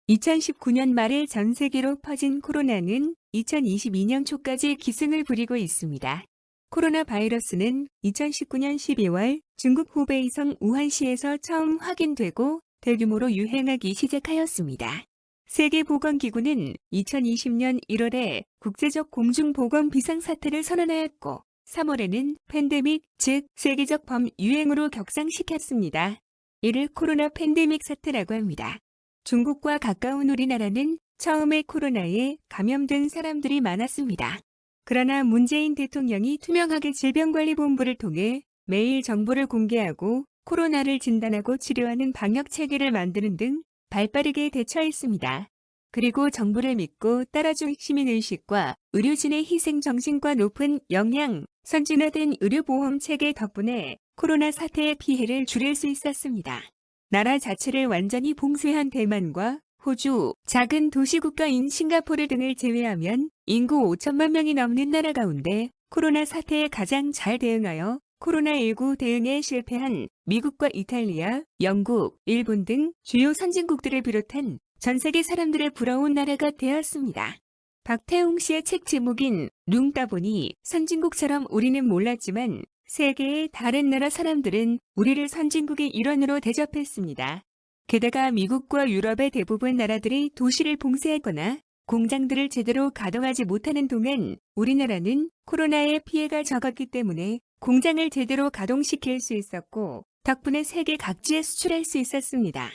2019년 말에 전 세계로 퍼진 코로나는 2022년 초까지 기승을 부리고 있습니다. 코로나 바이러스는 2019년 12월 중국 후베이성 우한시에서 처음 확인되고 대규모로 유행하기 시작하였습니다. 세계보건기구는 2020년 1월에 국제적 공중보건 비상사태를 선언하였고 3월에는 팬데믹, 즉 세계적 범유행으로 격상시켰습니다. 이를 코로나 팬데믹 사태라고 합니다. 중국과 가까운 우리나라는 처음에 코로나에 감염된 사람들이 많았습니다. 그러나 문재인 대통령이 투명하게 질병관리본부를 통해 매일 정보를 공개하고 코로나를 진단하고 치료하는 방역 체계를 만드는 등 발빠르게 대처했습니다. 그리고 정부를 믿고 따라줄 시민의식과 의료진의 희생 정신과 높은 역량, 선진화된 의료보험 체계 덕분에 코로나 사태의 피해를 줄일 수 있었습니다. 나라 자체를 완전히 봉쇄한 대만과 호주, 작은 도시국가인 싱가포르 등을 제외하면 인구 5천만 명이 넘는 나라 가운데 코로나 사태에 가장 잘 대응하여 코로나19 대응에 실패한 미국과 이탈리아, 영국, 일본 등 주요 선진국들을 비롯한 전 세계 사람들의 부러운 나라가 되었습니다. 박태웅 씨의 책 제목인 룽 따보니 선진국처럼 우리는 몰랐지만 세계의 다른 나라 사람들은 우리를 선진국의 일원으로 대접했습니다. 게다가 미국과 유럽의 대부분 나라들이 도시를 봉쇄하거나 공장들을 제대로 가동하지 못하는 동안 우리나라는 코로나의 피해가 적었기 때문에 공장을 제대로 가동시킬 수 있었고 덕분에 세계 각지에 수출할 수 있었습니다.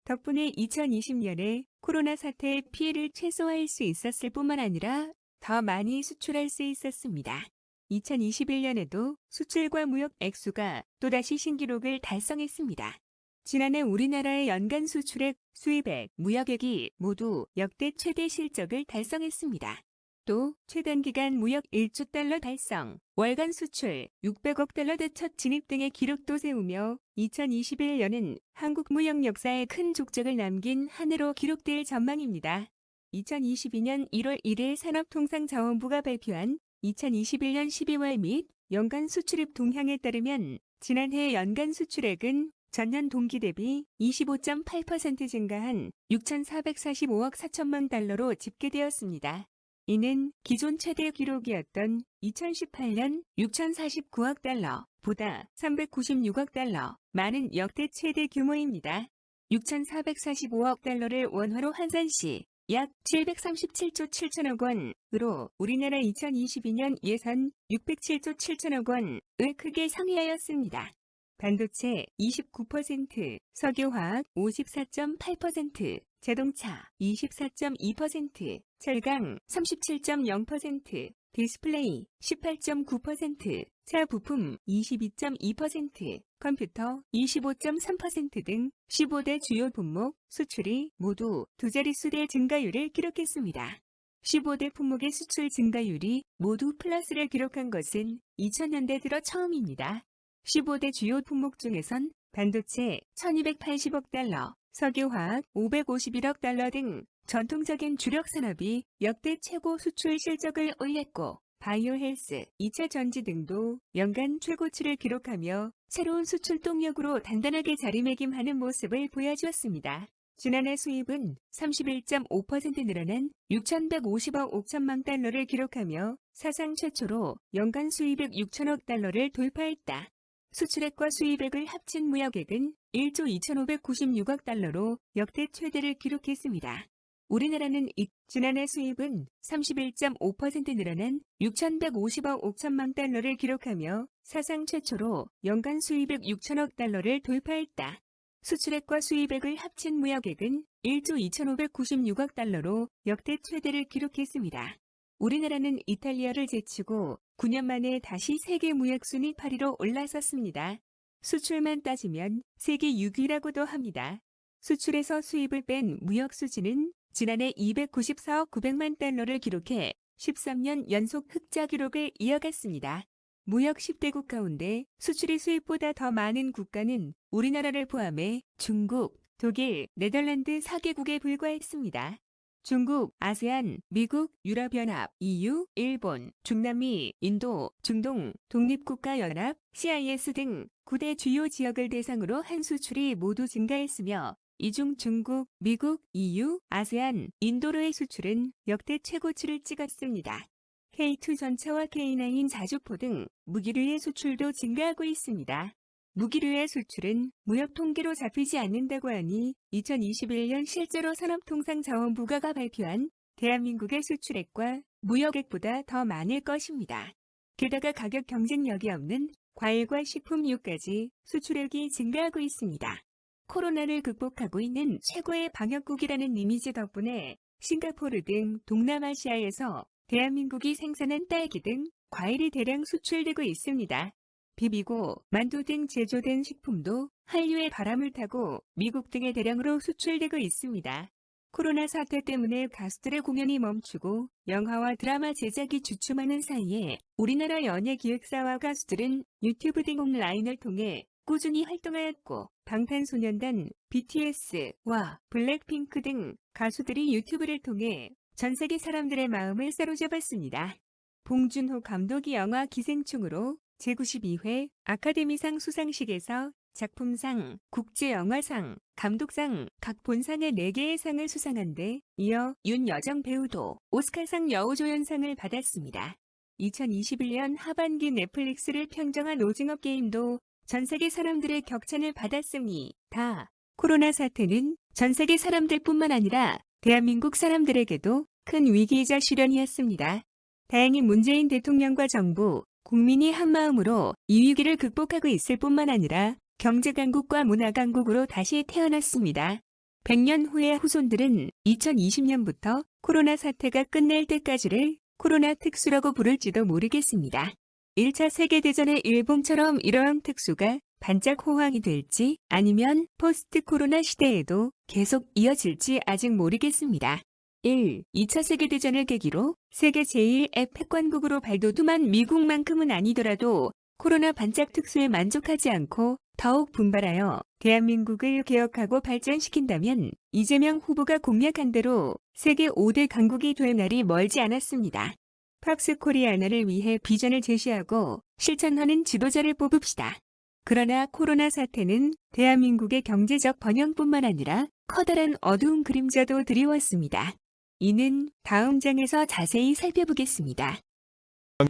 덕분에 2020년에 코로나 사태의 피해를 최소화할 수 있었을 뿐만 아니라 더 많이 수출할 수 있었습니다. 2021년에도 수출과 무역 액수가 또다시 신기록을 달성했습니다. 지난해 우리나라의 연간 수출액, 수입액, 무역액이 모두 역대 최대 실적을 달성했습니다. 또 최단기간 무역 1조 달러 달성, 월간 수출 600억 달러 대첫 진입 등의 기록도 세우며 2021년은 한국 무역 역사에 큰 족적을 남긴 한 해로 기록될 전망입니다. 2022년 1월 1일 산업통상자원부가 발표한 2021년 12월 및 연간 수출입 동향에 따르면 지난해 연간 수출액은 전년 동기 대비 25.8% 증가한 6,445억 4천만 달러로 집계되었습니다. 이는 기존 최대 기록이었던 2018년 6,049억 달러보다 396억 달러 많은 역대 최대 규모입니다. 6,445억 달러를 원화로 환산 시 약 737조 7천억 원으로 우리나라 2022년 예산 607조 7천억 원을 크게 상회하였습니다. 반도체 29%, 석유화학 54.8%, 자동차 24.2%, 철강 37.0%, 디스플레이 18.9%, 차 부품 22.2%, 컴퓨터 25.3% 등 15대 주요 품목 수출이 모두 두 자릿수의 증가율을 기록했습니다. 15대 품목의 수출 증가율이 모두 플러스를 기록한 것은 2000년대 들어 처음입니다. 15대 주요 품목 중에선 반도체 1280억 달러, 석유화학 551억 달러 등 전통적인 주력 산업이 역대 최고 수출 실적을 올렸고 바이오 헬스, 2차 전지 등도 연간 최고치를 기록하며 새로운 수출 동력으로 단단하게 자리매김하는 모습을 보여주었습니다. 지난해 수입은 31.5% 늘어난 6,150억 5천만 달러를 기록하며 사상 최초로 연간 수입액 6천억 달러를 돌파했다. 수출액과 수입액을 합친 무역액은 1조 2,596억 달러로 역대 최대를 기록했습니다. 우리나라는 지난해 수입은 31.5% 늘어난 6,150억 5천만 달러를 기록하며 사상 최초로 연간 수입액 6천억 달러를 돌파했다. 수출액과 수입액을 합친 무역액은 1조 2,596억 달러로 역대 최대를 기록했습니다. 우리나라는 이탈리아를 제치고 9년 만에 다시 세계 무역 순위 8위로 올라섰습니다. 수출만 따지면 세계 6위라고도 합니다. 수출에서 수입을 뺀 무역 수지는 지난해 294억 900만 달러를 기록해 13년 연속 흑자 기록을 이어갔습니다. 무역 10대국 가운데 수출이 수입보다 더 많은 국가는 우리나라를 포함해 중국, 독일, 네덜란드 4개국에 불과했습니다. 중국, 아세안, 미국, 유럽연합, EU, 일본, 중남미, 인도, 중동, 독립국가연합, CIS 등 9대 주요 지역을 대상으로 한 수출이 모두 증가했으며 이 중 중국, 미국, EU, 아세안, 인도로의 수출은 역대 최고치를 찍었습니다. K2 전차와 K9 자주포 등 무기류의 수출도 증가하고 있습니다. 무기류의 수출은 무역 통계로 잡히지 않는다고 하니 2021년 실제로 산업통상자원부가 발표한 대한민국의 수출액과 무역액보다 더 많을 것입니다. 게다가 가격 경쟁력이 없는 과일과 식품류까지 수출액이 증가하고 있습니다. 코로나를 극복하고 있는 최고의 방역국이라는 이미지 덕분에 싱가포르 등 동남아시아에서 대한민국이 생산한 딸기 등 과일이 대량 수출되고 있습니다. 비비고 만두 등 제조된 식품도 한류의 바람을 타고 미국 등에 대량으로 수출되고 있습니다. 코로나 사태 때문에 가수들의 공연이 멈추고 영화와 드라마 제작이 주춤하는 사이에 우리나라 연예기획사와 가수들은 유튜브 등 온라인을 통해 꾸준히 활동하였고 방탄소년단, BTS와 블랙핑크 등 가수들이 유튜브를 통해 전 세계 사람들의 마음을 사로잡았습니다. 봉준호 감독이 영화 기생충으로 제92회 아카데미상 수상식에서 작품상, 국제영화상, 감독상, 각 본상의 4개의 상을 수상한 데 이어 윤여정 배우도 오스카상 여우조연상을 받았습니다. 2021년 하반기 넷플릭스를 평정한 오징어 게임도 전 세계 사람들의 격찬을 받았습니다. 코로나 사태는 전 세계 사람들뿐만 아니라 대한민국 사람들에게도 큰 위기이자 시련이었습니다. 다행히 문재인 대통령과 정부, 국민이 한마음으로 이 위기를 극복하고 있을 뿐만 아니라 경제강국과 문화강국으로 다시 태어났습니다. 100년 후의 후손들은 2020년부터 코로나 사태가 끝날 때까지를 코로나 특수라고 부를지도 모르겠습니다. 1차 세계대전의 일본처럼 이러한 특수가 반짝 호황이 될지 아니면 포스트 코로나 시대에도 계속 이어질지 아직 모르겠습니다. 2차 세계대전을 계기로 세계 제1의 패권국으로 발돋움한 미국만큼은 아니더라도 코로나 반짝 특수에 만족하지 않고 더욱 분발하여 대한민국을 개혁하고 발전시킨다면 이재명 후보가 공약한 대로 세계 5대 강국이 될 날이 멀지 않았습니다. 팍스코리아나를 위해 비전을 제시하고 실천하는 지도자를 뽑읍시다. 그러나 코로나 사태는 대한민국의 경제적 번영뿐만 아니라 커다란 어두운 그림자도 드리웠습니다. 이는 다음 장에서 자세히 살펴보겠습니다.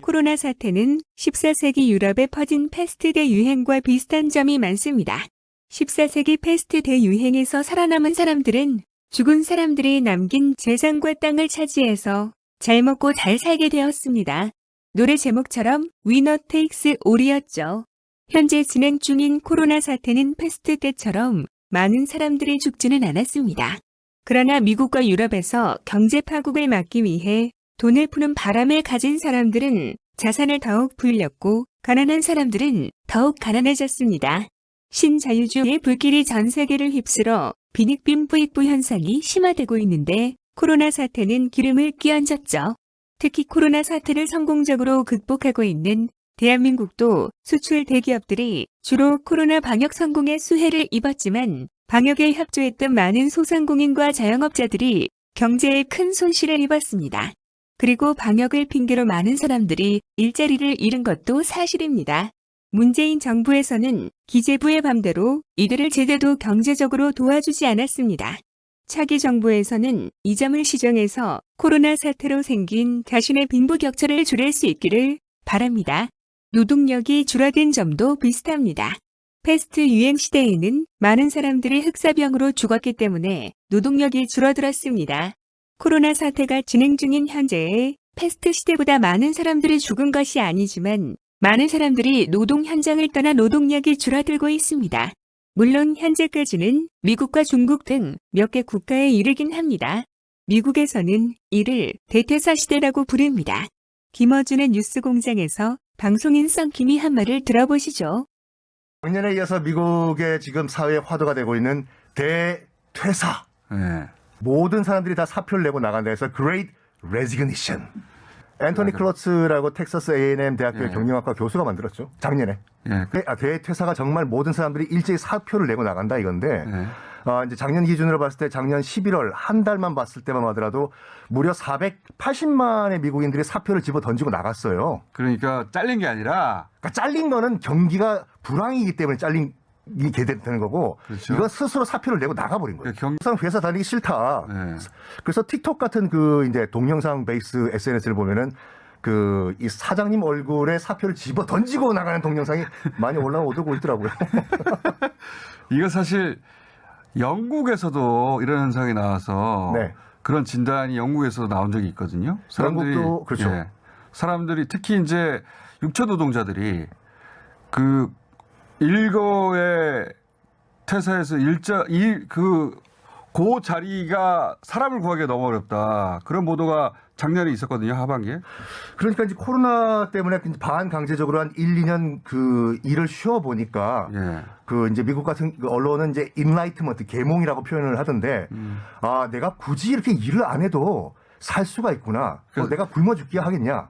코로나 사태는 14세기 유럽에 퍼진 패스트 대유행과 비슷한 점이 많습니다. 14세기 패스트 대유행에서 살아남은 사람들은 죽은 사람들이 남긴 재산과 땅을 차지해서 잘 먹고 잘 살게 되었습니다. 노래 제목처럼 위너 테이크스 올이었죠. 현재 진행 중인 코로나 사태는 패스트 때처럼 많은 사람들이 죽지는 않았습니다. 그러나 미국과 유럽에서 경제 파국을 막기 위해 돈을 푸는 바람을 가진 사람들은 자산을 더욱 불렸고 가난한 사람들은 더욱 가난해졌습니다. 신자유주의의 불길이 전 세계를 휩쓸어 빈익빈 뿌익부 현상이 심화되고 있는데 코로나 사태는 기름을 끼얹었죠. 특히 코로나 사태를 성공적으로 극복하고 있는 대한민국도 수출 대기업들이 주로 코로나 방역 성공에 수혜를 입었지만 방역에 협조했던 많은 소상공인과 자영업자들이 경제에 큰 손실을 입었습니다. 그리고 방역을 핑계로 많은 사람들이 일자리를 잃은 것도 사실입니다. 문재인 정부에서는 기재부의 맘대로 이들을 제대로 경제적으로 도와주지 않았습니다. 차기 정부에서는 이 점을 시정해서 코로나 사태로 생긴 자신의 빈부격차를 줄일 수 있기를 바랍니다. 노동력이 줄어든 점도 비슷합니다. 패스트 유행 시대에는 많은 사람들이 흑사병으로 죽었기 때문에 노동력이 줄어들었습니다. 코로나 사태가 진행 중인 현재의 패스트 시대보다 많은 사람들이 죽은 것이 아니지만 많은 사람들이 노동 현장을 떠나 노동력이 줄어들고 있습니다. 물론 현재까지는 미국과 중국 등 몇 개 국가에 이르긴 합니다. 미국에서는 이를 대퇴사 시대라고 부릅니다. 김어준의 뉴스공장에서 방송인 썬킴이 한 말을 들어보시죠. 작년에 이어서 미국의 지금 사회의 화두가 되고 있는 대퇴사. 네. 모든 사람들이 다 사표를 내고 나간다 해서 Great Resignation. 앤토니 클러츠라고 텍사스 A&M 대학교의 경영학과 교수가 만들었죠. 작년에. 대퇴사가 정말 모든 사람들이 일제히 사표를 내고 나간다 이건데 이제 작년 기준으로 봤을 때 작년 11월 한 달만 봤을 때만 하더라도 무려 480만의 미국인들이 사표를 집어 던지고 나갔어요. 그러니까 잘린 게 아니라 그러니까 잘린 거는 경기가 불황이기 때문에 잘린 되는 거고 그렇죠. 이건 스스로 사표를 내고 나가버린 거예요. 경- 회사 다니기 싫다. 네. 그래서 틱톡 같은 그 이제 동영상 베이스 SNS를 보면은 그 이 사장님 얼굴에 사표를 집어 던지고 나가는 동영상이 많이 올라오고 있더라고요. 이거 사실 영국에서도 이런 현상이 나와서 네. 그런 진단이 영국에서 나온 적이 있거든요. 영국도 그렇죠. 사람들이 특히 이제 육체 노동자들이 그 일거에 퇴사해서 그 자리가 사람을 구하기가 너무 어렵다. 그런 보도가 작년에 있었거든요, 하반기에. 그러니까 이제 코로나 때문에 반강제적으로 한 1, 2년 그 일을 쉬어 보니까 예. 그 이제 미국 같은 그 언론은 이제 인라이트먼트 계몽이라고 표현을 하던데 아 내가 굳이 이렇게 일을 안 해도 살 수가 있구나. 내가 굶어 죽기야 하겠냐.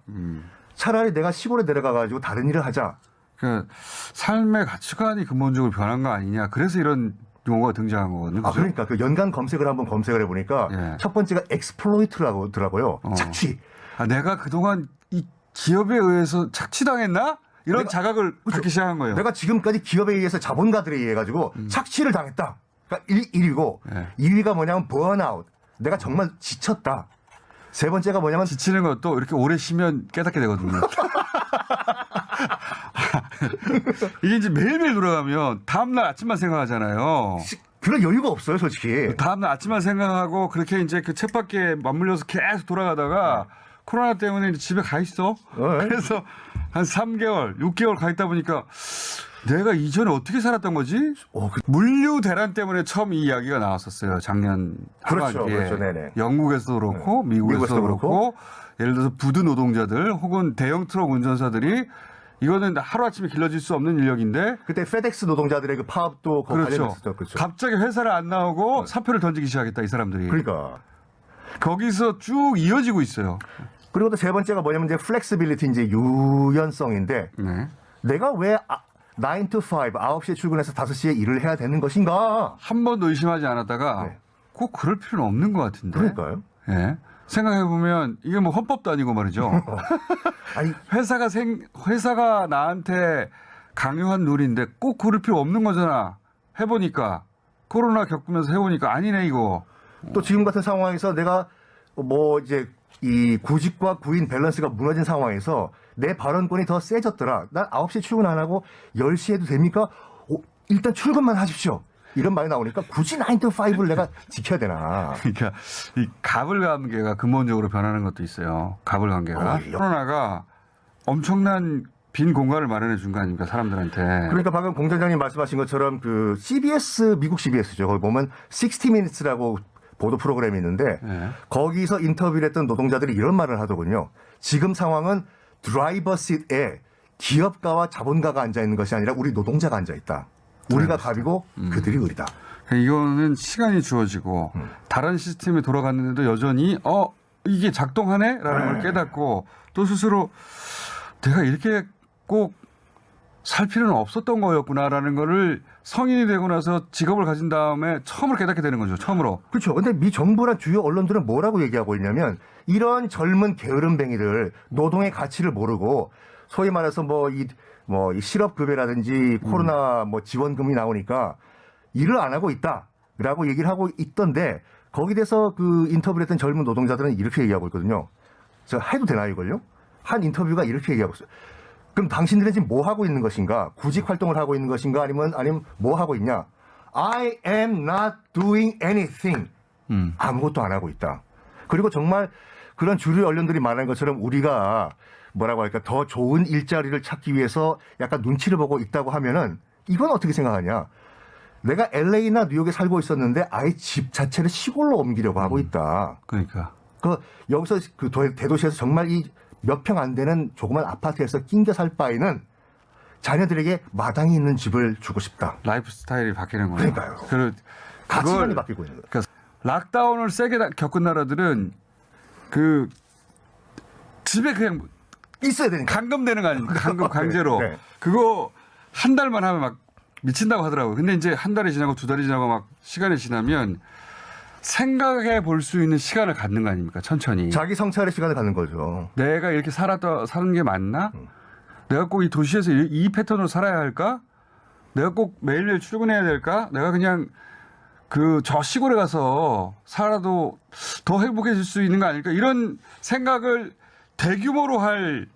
차라리 내가 시골에 내려가 가지고 다른 일을 하자. 그 삶의 가치관이 근본적으로 변한 거 아니냐. 그래서 이런 용어가 등장한 거거든요. 아 그러니까 그 연관 검색을 한번 검색을 해보니까 예. 첫 번째가 exploit라고 하더라고요. 착취. 아, 내가 그동안 이 기업에 의해서 착취당했나? 이런 자각을 갖기 시작한 거예요. 내가 지금까지 기업에 의해서 자본가들에 의해 가지고 착취를 당했다. 그러니까 1위고 예. 2위가 뭐냐면 번아웃. 내가 정말 지쳤다. 세 번째가 뭐냐면 지치는 것도 이렇게 오래 쉬면 깨닫게 되거든요. 이게 이제 매일매일 돌아가면 다음날 아침만 생각하잖아요. 그런 여유가 없어요, 솔직히. 다음날 아침만 생각하고 그렇게 이제 그 쳇바퀴에 맞물려서 계속 돌아가다가 코로나 때문에 이제 집에 가 있어. 네. 그래서 한 3개월, 6개월 가 있다 보니까 내가 이전에 어떻게 살았던 거지? 물류 대란 때문에 처음 이 이야기가 나왔었어요. 작년 그렇죠, 하반기에. 그렇죠, 네네. 영국에서도 그렇고 미국에서도 그렇고 예를 들어서 부두 노동자들 혹은 대형 트럭 운전사들이 이거는 하루아침에 길러질 수 없는 인력인데 그때 페덱스 노동자들의 그 파업도 거기 그렇죠. 관련했었죠. 그렇죠. 갑자기 회사를 안 나오고 사표를 던지기 시작했다 이 사람들이. 그러니까. 거기서 쭉 이어지고 있어요. 그리고 또 세 번째가 뭐냐면 이제 플렉시빌리티 이제 유연성인데 네. 내가 왜 9 to 5, 9시에 출근해서 5시에 일을 해야 되는 것인가? 한 번도 의심하지 않았다가 네. 꼭 그럴 필요는 없는 것 같은데. 그러니까요. 예. 생각해보면 이게 뭐 헌법도 아니고 말이죠. 아니, 회사가 나한테 강요한 룰인데 꼭 그럴 필요 없는 거잖아. 해보니까 코로나 겪으면서 해보니까 아니네 이거. 또 지금 같은 상황에서 내가 뭐 이제 이 구직과 구인 밸런스가 무너진 상황에서 내 발언권이 더 세졌더라. 난 9시에 출근 안 하고 10시에 해도 됩니까? 일단 출근만 하십시오. 이런 말이 나오니까 굳이 9 to 5를 내가 지켜야 되나. 그러니까 이 갑을 관계가 근본적으로 변하는 것도 있어요. 갑을 관계가. 코로나가 엄청난 빈 공간을 마련해 준 거 아닙니까 사람들한테. 그러니까 방금 공장장님 말씀하신 것처럼 그 CBS 미국 CBS죠. 거기 보면 60 Minutes라고 보도 프로그램이 있는데 네. 거기서 인터뷰를 했던 노동자들이 이런 말을 하더군요. 지금 상황은 드라이버 시트에 기업가와 자본가가 앉아 있는 것이 아니라 우리 노동자가 앉아 있다. 우리가 갑이고 그들이 을이다. 이거는 시간이 주어지고 다른 시스템에 돌아갔는데도 여전히 이게 작동하네라는 걸 깨닫고 또 스스로 내가 이렇게 꼭 살 필요는 없었던 거였구나라는 거를 성인이 되고 나서 직업을 가진 다음에 처음으로 깨닫게 되는 거죠. 처음으로. 그렇죠. 근데 미 정부랑 주요 언론들은 뭐라고 얘기하고 있냐면 이런 젊은 게으름뱅이들 노동의 가치를 모르고 소위 말해서 이 실업급여라든지 코로나 지원금이 나오니까 일을 안 하고 있다라고 얘기를 하고 있던데 거기에 대해서 그 인터뷰를 했던 젊은 노동자들은 이렇게 얘기하고 있거든요. 제가 해도 되나요, 이걸요? 한 인터뷰가 이렇게 얘기하고 있어요. 그럼 당신들은 지금 뭐 하고 있는 것인가? 구직 활동을 하고 있는 것인가? 아니면 뭐 하고 있냐? I am not doing anything. 아무것도 안 하고 있다. 그리고 정말 그런 주류 언론들이 말하는 것처럼 우리가 뭐라고 할까 더 좋은 일자리를 찾기 위해서 약간 눈치를 보고 있다고 하면은 이건 어떻게 생각하냐? 내가 LA나 뉴욕에 살고 있었는데 아예 집 자체를 시골로 옮기려고 하고 있다. 그러니까. 여기서 그 대도시에서 정말 이 몇 평 안 되는 조그만 아파트에서 낑겨 살 바에는 자녀들에게 마당이 있는 집을 주고 싶다. 라이프 스타일이 바뀌는 거예요. 그러니까요. 가치관이 바뀌고 있는 거예요. 그러니까 락다운을 세게 겪은 나라들은 그 집에 그냥 있어야 되니까. 감금되는 거 아닙니까? 감금 강제로. 네. 그거 한 달만 하면 막 미친다고 하더라고요. 근데 이제 한 달이 지나고 두 달이 지나고 막 시간이 지나면 생각해 볼 수 있는 시간을 갖는 거 아닙니까? 천천히. 자기 성찰의 시간을 갖는 거죠. 내가 이렇게 사는 게 맞나? 내가 꼭 이 도시에서 이 패턴으로 살아야 할까? 내가 꼭 매일매일 출근해야 될까? 내가 그냥 저 시골에 가서 살아도 더 행복해질 수 있는 거 아닐까? 이런 생각을 대규모로 할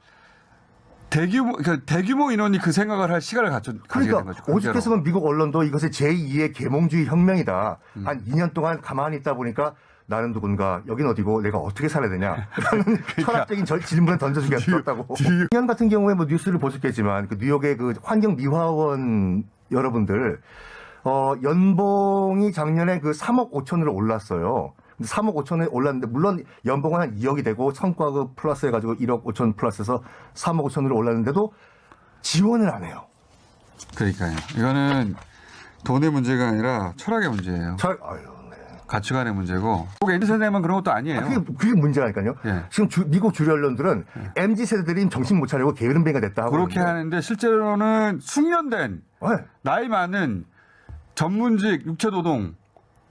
그러니까 대규모 인원이 그 생각을 할 시간을 가지게 된 그러니까 거죠. 오죽했으면 미국 언론도 이것이 제2의 계몽주의 혁명이다. 한 2년 동안 가만히 있다 보니까 나는 누군가, 여긴 어디고, 내가 어떻게 살아야 되냐. 라는 철학적인 질문을 던져주겠다고. 작년 같은 경우에 뭐 뉴스를 보셨겠지만 그 뉴욕의 그 환경미화원 여러분들 연봉이 작년에 그 3억 5천으로 올랐어요. 3억 5천에 올랐는데 물론 연봉은 한 2억이 되고 성과급 플러스 해가지고 1억 5천 플러스해서 3억 5천으로 올랐는데도 지원을 안 해요. 그러니까요. 이거는 돈의 문제가 아니라 철학의 문제예요. 가치관의 문제고 꼭 MZ세대만 그런 것도 아니에요. 그게 문제라니까요. 예. 지금 미국 주류 언론들은 MZ세대들이 정신 못 차리고 게으름뱅이가 됐다 하고 그렇게 하는데 실제로는 숙련된 나이 많은 전문직 육체노동,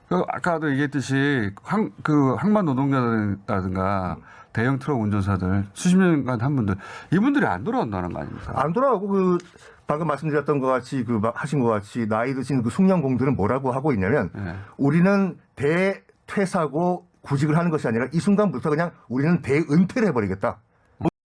아까도 얘기했듯이 항만 노동자라든가 대형 트럭 운전사들 수십 년간 한 분들, 이분들이 안 돌아온다는 거 아닙니까? 안 돌아오고 방금 말씀드렸던 것 같이 하신 것 같이 나이 드신 그 숙련공들은 뭐라고 하고 있냐면 우리는 대퇴사고 구직을 하는 것이 아니라 이 순간부터 그냥 우리는 대은퇴를 해버리겠다.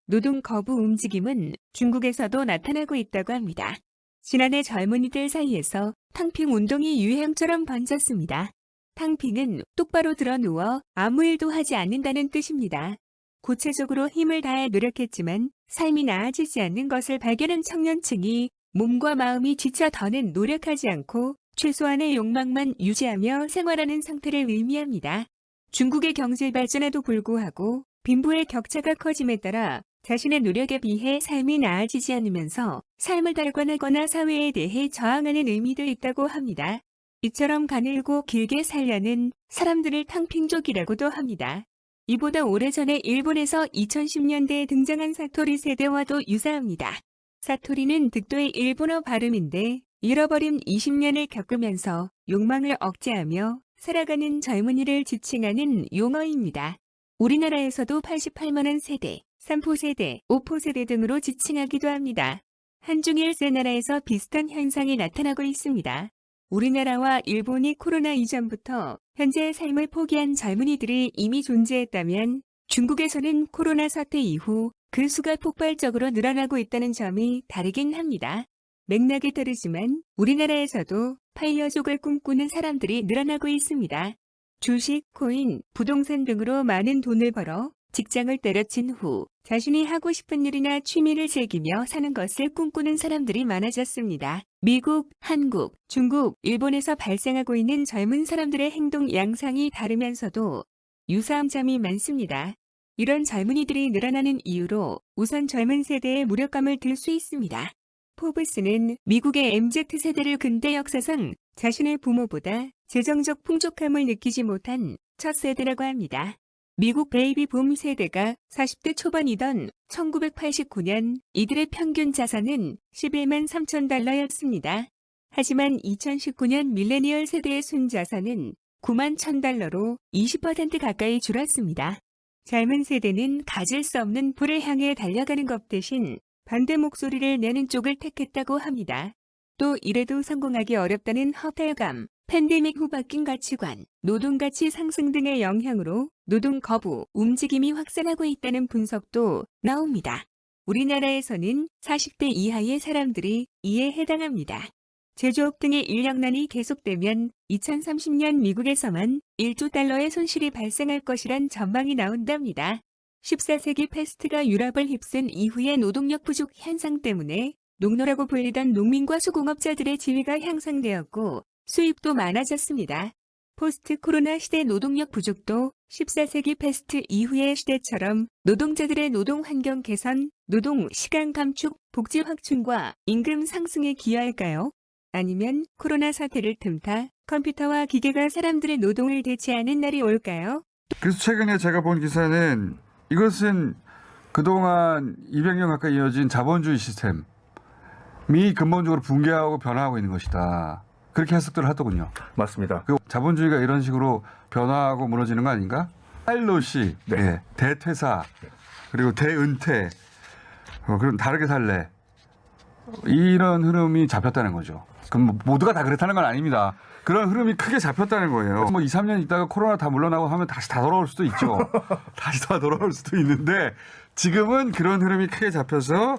노동 거부 움직임은 중국에서도 나타나고 있다고 합니다. 지난해 젊은이들 사이에서 탕핑 운동이 유행처럼 번졌습니다. 탕핑은 똑바로 드러 누워 아무 일도 하지 않는다는 뜻입니다. 구체적으로 힘을 다해 노력했지만 삶이 나아지지 않는 것을 발견한 청년층이 몸과 마음이 지쳐 더는 노력하지 않고 최소한의 욕망만 유지하며 생활하는 상태를 의미합니다. 중국의 경제 발전에도 불구하고 빈부의 격차가 커짐에 따라 자신의 노력에 비해 삶이 나아지지 않으면서 삶을 달관하거나 사회에 대해 저항하는 의미도 있다고 합니다. 이처럼 가늘고 길게 살려는 사람들을 탕핑족이라고도 합니다. 이보다 오래전에 일본에서 2010년대에 등장한 사토리 세대와도 유사합니다. 사토리는 득도의 일본어 발음인데 잃어버린 20년을 겪으면서 욕망을 억제하며 살아가는 젊은이를 지칭하는 용어입니다. 우리나라에서도 88만원 세대, 3포 세대, 5포 세대 등으로 지칭하기도 합니다. 한중일 세 나라에서 비슷한 현상이 나타나고 있습니다. 우리나라와 일본이 코로나 이전부터 현재의 삶을 포기한 젊은이들이 이미 존재했다면 중국에서는 코로나 사태 이후 그 수가 폭발적으로 늘어나고 있다는 점이 다르긴 합니다. 맥락에 따르지만 우리나라에서도 파이어족을 꿈꾸는 사람들이 늘어나고 있습니다. 주식, 코인, 부동산 등으로 많은 돈을 벌어 직장을 때려친 후 자신이 하고 싶은 일이나 취미를 즐기며 사는 것을 꿈꾸는 사람들이 많아졌습니다. 미국, 한국, 중국, 일본에서 발생하고 있는 젊은 사람들의 행동 양상이 다르면서도 유사한 점이 많습니다. 이런 젊은이들이 늘어나는 이유로 우선 젊은 세대의 무력감을 들 수 있습니다. 포브스는 미국의 MZ세대를 근대 역사상 자신의 부모보다 재정적 풍족함을 느끼지 못한 첫 세대라고 합니다. 미국 베이비붐 세대가 40대 초반이던 1989년 이들의 평균 자산은 11만 3천 달러였습니다. 하지만 2019년 밀레니얼 세대의 순자산은 9만 1천 달러로 20% 가까이 줄었습니다. 젊은 세대는 가질 수 없는 부를 향해 달려가는 것 대신 반대 목소리를 내는 쪽을 택했다고 합니다. 또 이래도 성공하기 어렵다는 허탈감, 팬데믹 후 바뀐 가치관, 노동가치 상승 등의 영향으로 노동 거부 움직임이 확산하고 있다는 분석도 나옵니다. 우리나라에서는 40대 이하의 사람들이 이에 해당합니다. 제조업 등의 인력난이 계속되면 2030년 미국에서만 1조 달러의 손실이 발생할 것이란 전망이 나온답니다. 14세기 패스트가 유럽을 휩쓴 이후의 노동력 부족 현상 때문에 농노라고 불리던 농민과 수공업자들의 지위가 향상되었고 수입도 많아졌습니다. 포스트 코로나 시대 노동력 부족도 14세기 패스트 이후의 시대처럼 노동자들의 노동 환경 개선, 노동 시간 감축, 복지 확충과 임금 상승에 기여할까요? 아니면 코로나 사태를 틈타 컴퓨터와 기계가 사람들의 노동을 대체하는 날이 올까요? 그래서 최근에 제가 본 기사는 이것은 그동안 200년 가까이 이어진 자본주의 시스템이 근본적으로 붕괴하고 변화하고 있는 것이다. 그렇게 해석들을 하더군요. 맞습니다. 그 자본주의가 이런 식으로 변화하고 무너지는 거 아닌가? 파일럿이 대퇴사 그리고 대은퇴 그럼 다르게 살래. 이런 흐름이 잡혔다는 거죠. 그럼 뭐 모두가 다 그렇다는 건 아닙니다. 그런 흐름이 크게 잡혔다는 거예요. 뭐 2, 3년 있다가 코로나 다 물러나고 하면 다시 다 돌아올 수도 있죠. 다시 다 돌아올 수도 있는데 지금은 그런 흐름이 크게 잡혀서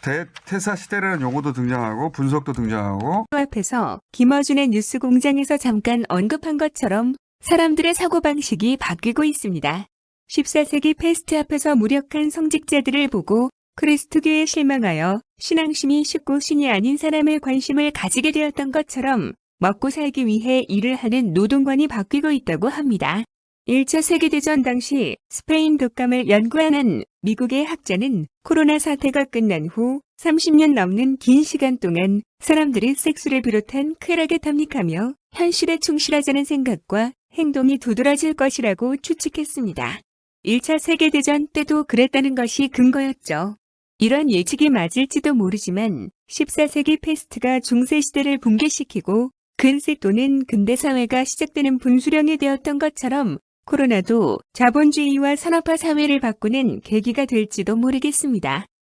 대퇴사 시대라는 용어도 등장하고 분석도 등장하고 앞에서 김어준의 뉴스 공장에서 잠깐 언급한 것처럼 사람들의 사고방식이 바뀌고 있습니다. 14세기 패스트 앞에서 무력한 성직자들을 보고 그리스도교에 실망하여 신앙심이 쉽고 신이 아닌 사람의 관심을 가지게 되었던 것처럼 먹고 살기 위해 일을 하는 노동관이 바뀌고 있다고 합니다. 1차 세계대전 당시 스페인 독감을 연구한 미국의 학자는 코로나 사태가 끝난 후 30년 넘는 긴 시간 동안 사람들이 섹스를 비롯한 쾌락에 탐닉하며 현실에 충실하자는 생각과 행동이 두드러질 것이라고 추측했습니다. 1차 세계대전 때도 그랬다는 것이 근거였죠. 이런 예측이 맞을지도 모르지만 14세기 패스트가 중세시대를 붕괴시키고 근세 또는 근대사회가 시작되는 분수령이 되었던 것처럼 코로나도 자본주의와 산업화 사회를 바꾸는 계기가 될지도 모르겠습니다.